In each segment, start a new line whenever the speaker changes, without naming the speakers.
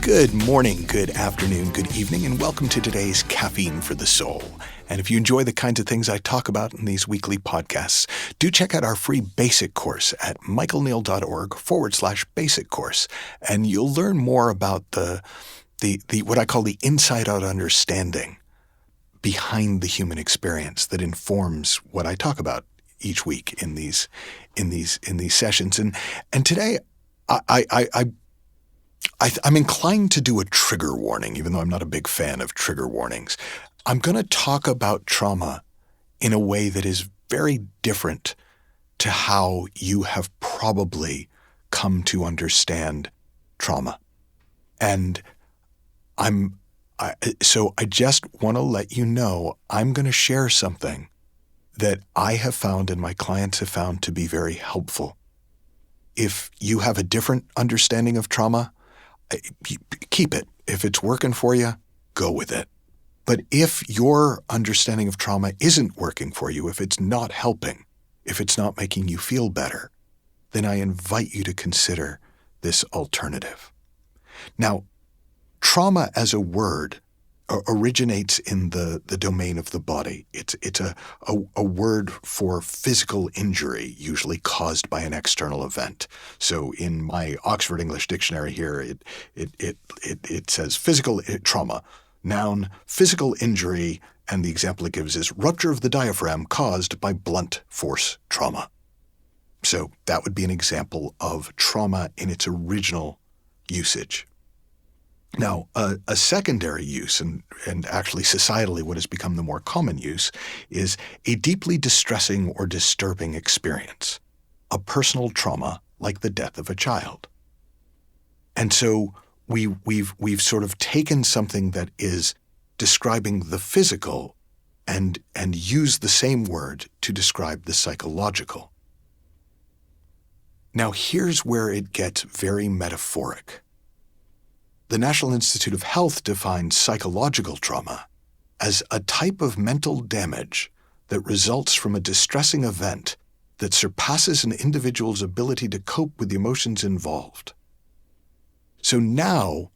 Good morning, good afternoon, good evening, and welcome to today's Caffeine for the Soul. And if you enjoy the kinds of things I talk about in these weekly podcasts, do check out our free basic course at michaelneill.org/basic course. And you'll learn more about the what I call the inside-out understanding behind the human experience that informs what I talk about each week in these sessions. And today I'm inclined to do a trigger warning, even though I'm not a big fan of trigger warnings. I'm going to talk about trauma in a way that is very different to how you have probably come to understand trauma. And so I just want to let you know I'm going to share something that I have found and my clients have found to be very helpful. If you have a different understanding of trauma, keep it. If it's working for you, go with it. But if your understanding of trauma isn't working for you, if it's not helping, if it's not making you feel better, then I invite you to consider this alternative. Now, trauma as a word originates in the domain of the body. It's a word for physical injury, usually caused by an external event. So in my Oxford English Dictionary here, it says physical trauma, noun, physical injury, and the example it gives is rupture of the diaphragm caused by blunt force trauma. So that would be an example of trauma in its original usage. Now, a secondary use, and actually societally what has become the more common use, is a deeply distressing or disturbing experience, a personal trauma like the death of a child. And so we've sort of taken something that is describing the physical and used the same word to describe the psychological. Now, here's where it gets very metaphoric. The National Institute of Health defines psychological trauma as a type of mental damage that results from a distressing event that surpasses an individual's ability to cope with the emotions involved. So now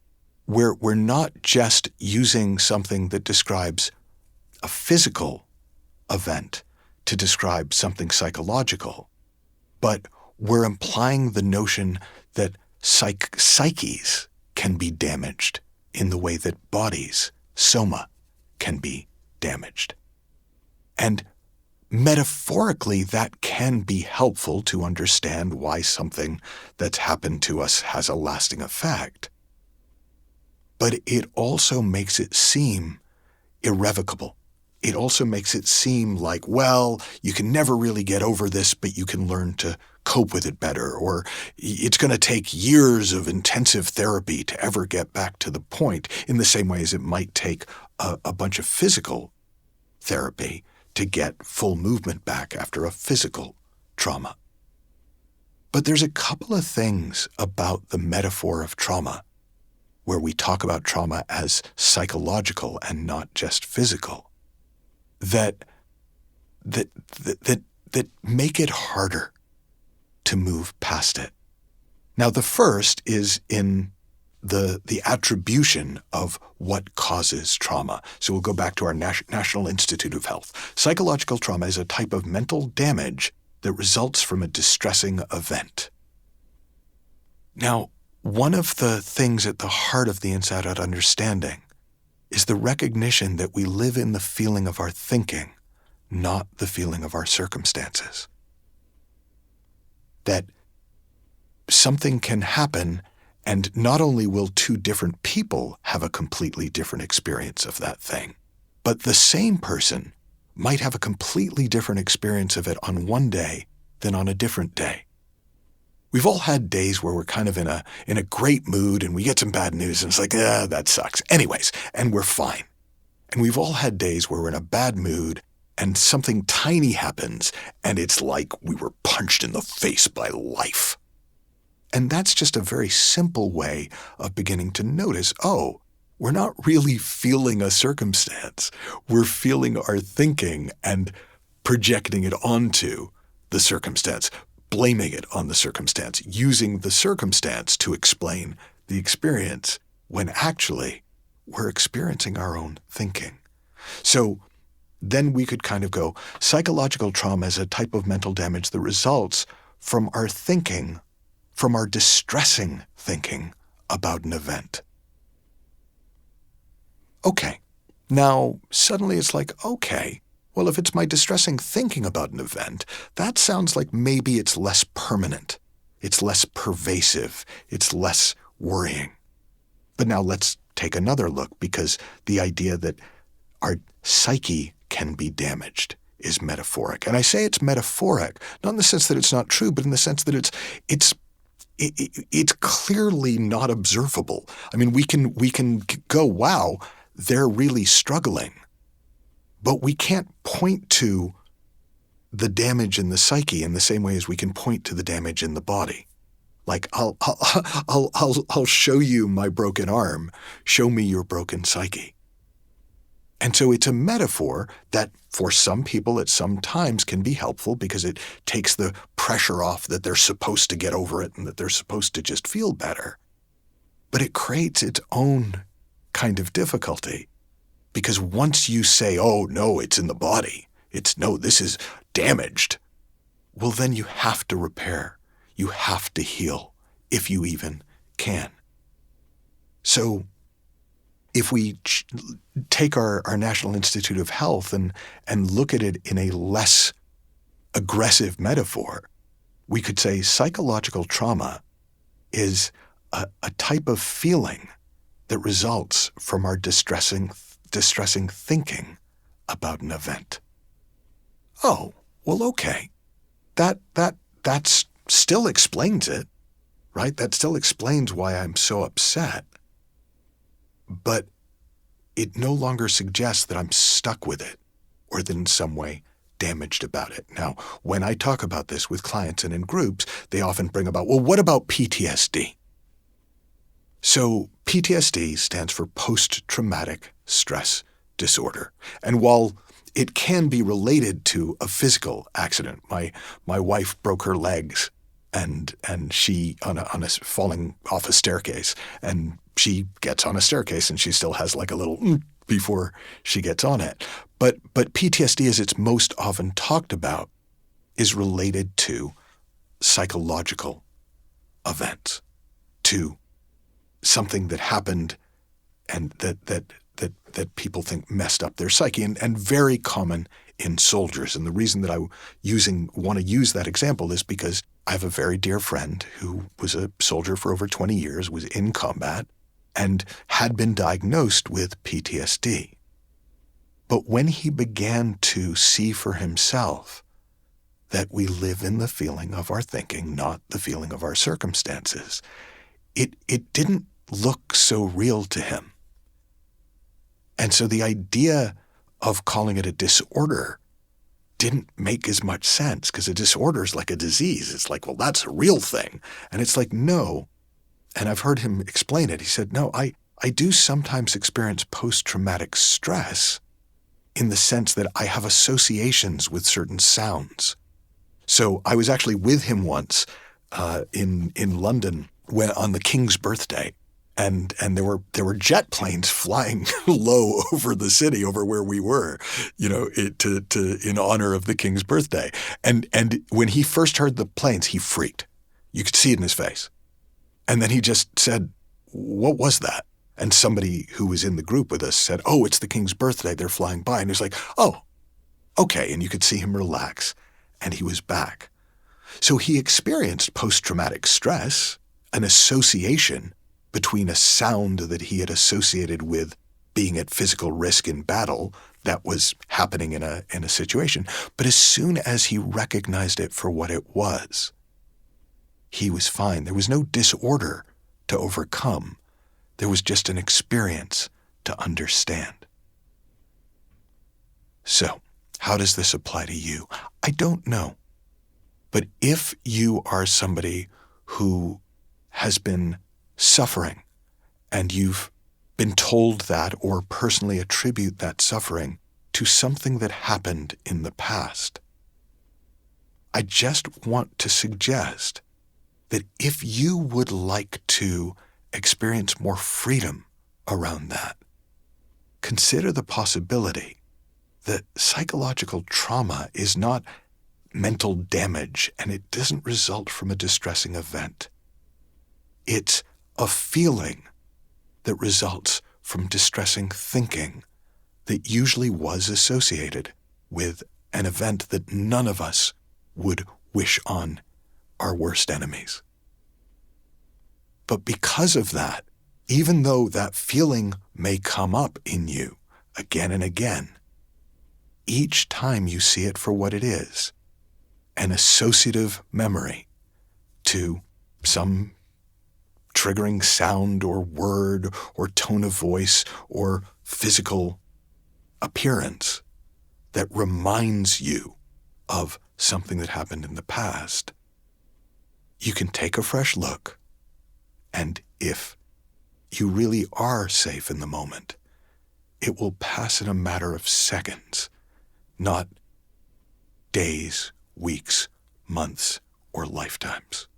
we're not just using something that describes a physical event to describe something psychological, but we're implying the notion that psyches can be damaged in the way that bodies, soma, can be damaged. And metaphorically, that can be helpful to understand why something that's happened to us has a lasting effect. But it also makes it seem irrevocable. It also makes it seem like, well, you can never really get over this, but you can learn to cope with it better, or it's going to take years of intensive therapy to ever get back to the point, in the same way as it might take a bunch of physical therapy to get full movement back after a physical trauma. But there's a couple of things about the metaphor of trauma where we talk about trauma as psychological and not just physical that make it harder to move past it. Now, the first is in the attribution of what causes trauma. So we'll go back to our National Institute of Health. Psychological trauma is a type of mental damage that results from a distressing event. Now, one of the things at the heart of the inside-out understanding is the recognition that we live in the feeling of our thinking, not the feeling of our circumstances. That something can happen, and not only will two different people have a completely different experience of that thing, but the same person might have a completely different experience of it on one day than on a different day. We've all had days where we're kind of in a great mood and we get some bad news and it's like, that sucks. Anyways, and we're fine. And we've all had days where we're in a bad mood and something tiny happens and it's like we were punched in the face by life. And that's just a very simple way of beginning to notice, oh, we're not really feeling a circumstance. We're feeling our thinking, and projecting it onto the circumstance, blaming it on the circumstance, using the circumstance to explain the experience, when actually we're experiencing our own thinking. So then we could kind of go, psychological trauma is a type of mental damage that results from our thinking, from our distressing thinking about an event. Okay, now suddenly it's like, okay, well, if it's my distressing thinking about an event, that sounds like maybe it's less permanent, it's less pervasive, it's less worrying. But now let's take another look, because the idea that our psyche can be damaged is metaphoric. And I say it's metaphoric, not in the sense that it's not true, but in the sense that it's clearly not observable. I mean, we can go, wow, they're really struggling. But we can't point to the damage in the psyche in the same way as we can point to the damage in the body. Like, I'll show you my broken arm. Show me your broken psyche. And so it's a metaphor that for some people at some times can be helpful, because it takes the pressure off that they're supposed to get over it and that they're supposed to just feel better. But it creates its own kind of difficulty, because once you say, oh, no, it's in the body, this is damaged, well, then you have to repair. You have to heal, if you even can. So if we take our National Institute of Health and look at it in a less aggressive metaphor, we could say psychological trauma is a type of feeling that results from our distressing thinking about an event. Oh, well, okay. That still explains it, right? That still explains why I'm so upset. But it no longer suggests that I'm stuck with it or that in some way damaged about it. Now, when I talk about this with clients and in groups, they often bring about, well, what about PTSD? So PTSD stands for post-traumatic stress disorder. And while it can be related to a physical accident, my wife broke her legs and she on a falling off a staircase, and she gets on a staircase and she still has like a little before she gets on it. But PTSD, as it's most often talked about, is related to psychological events, to something that happened and that people think messed up their psyche, and very common in soldiers. And the reason that I want to use that example is because I have a very dear friend who was a soldier for over 20 years, was in combat, and had been diagnosed with PTSD. But when he began to see for himself that we live in the feeling of our thinking, not the feeling of our circumstances, it didn't look so real to him. And so the idea of calling it a disorder didn't make as much sense, because a disorder is like a disease. It's like, well, that's a real thing. And it's like, no. And I've heard him explain it. He said, no, I do sometimes experience post-traumatic stress in the sense that I have associations with certain sounds. So I was actually with him once in London on the King's birthday. And there were jet planes flying low over the city, over where we were, in honor of the King's birthday. And when he first heard the planes, he freaked. You could see it in his face. And then he just said, "What was that?" And somebody who was in the group with us said, "Oh, it's the King's birthday. They're flying by." And he was like, "Oh, okay." And you could see him relax, and he was back. So he experienced post-traumatic stress, an association between a sound that he had associated with being at physical risk in battle that was happening in a situation. But as soon as he recognized it for what it was, he was fine. There was no disorder to overcome. There was just an experience to understand. So, how does this apply to you? I don't know. But if you are somebody who has been suffering, and you've been told that or personally attribute that suffering to something that happened in the past, I just want to suggest that if you would like to experience more freedom around that, consider the possibility that psychological trauma is not mental damage and it doesn't result from a distressing event. It's a feeling that results from distressing thinking that usually was associated with an event that none of us would wish on our worst enemies. But because of that, even though that feeling may come up in you again and again, each time you see it for what it is, an associative memory to some triggering sound or word or tone of voice or physical appearance that reminds you of something that happened in the past, you can take a fresh look, and if you really are safe in the moment, it will pass in a matter of seconds, not days, weeks, months, or lifetimes.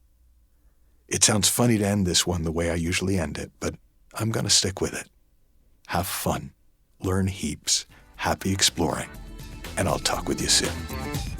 It sounds funny to end this one the way I usually end it, but I'm going to stick with it. Have fun, learn heaps, happy exploring, and I'll talk with you soon.